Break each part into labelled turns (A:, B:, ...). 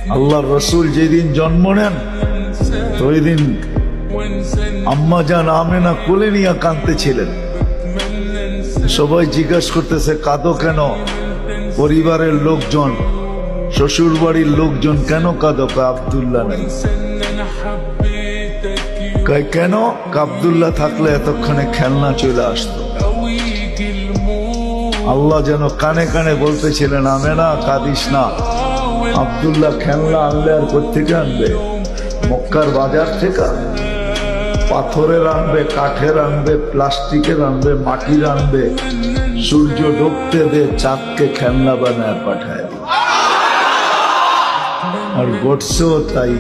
A: আল্লাহর রসুল যেদিন জন্ম নেন ওই দিন আম্মা জান আমেনা কোলে নিয়ে কাঁদতেছিলেন। সবাই জিজ্ঞাসা করতেছে কাঁদো কেন? পরিবারের লোকজন, শ্বশুর বাড়ির লোকজন কেন কাঁদো? আব্দুল্লাহ নাই। কেন? আব্দুল্লাহ থাকলে এতক্ষণে খেলনা চলে আসতো। আল্লাহ যেন কানে কানে বলতেছিলেন আমেনা কাঁদিস না, আব্দুল্লাহ খেলনা আনলে আর কোত্থেকে আনবে? মক্কার বাজার থেকে পাথরের আনবে, কাঠের আনবে, প্লাস্টিকের আনবে, মাটির আনবে। সূর্য ডুবতে দে, চাঁদকে খেলনা বানায় পাঠায়। আর ঘটছেও তাই।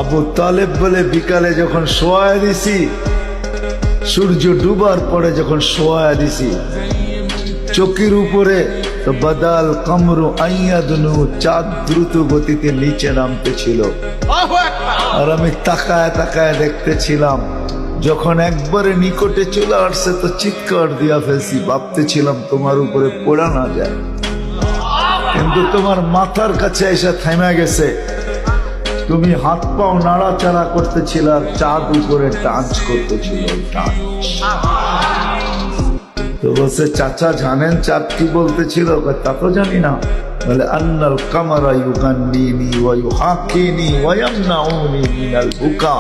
A: আবু তালেব বলে বিকালে যখন শোয়া দিছি, সূর্য ডুবার পরে যখন শোয়া দিছি, চোখের উপরে তো বাদাল কামরু আইয়াদনু, চাঁদ দ্রুত গতিতে নিচে নামতেছিল। আর আমি তাকায় তাকায় দেখতেছিলাম। যখন একবারে নিকটে চলে আসছে তো চিৎকার দিয়া ফেলছি, ভাবতেছিলাম তোমার উপরে পড়া না যায়, কিন্তু তোমার মাথার কাছে এসে থেমে গেছে। তুমি হাত পাও নাড়াচাড়া করতেছিল আর চাঁদ উপরে ডান্স করতেছিল। তো বলছে চাচা জানেন চাঁদ কি বলতেছিল? তা তো জানি না। বলে আন্নাল কামারা ইউগান্নিনি ওয়া ইউহাকিনি ওয়া ইয়ামনাউনি মিনাল বুকা।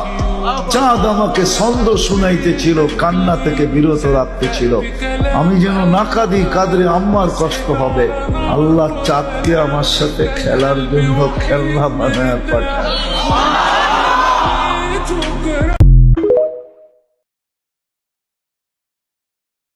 A: চাঁদ আমাকে ছন্দ শুনাইতেছিল, কান্না থেকে বিরত রাখতেছিল। আমি যেন না কাঁদি, কাঁদলে আম্মার কষ্ট হবে। আল্লাহ চাঁদকে আমার সাথে খেলার জন্য খেলনা বানায় পাঠায়।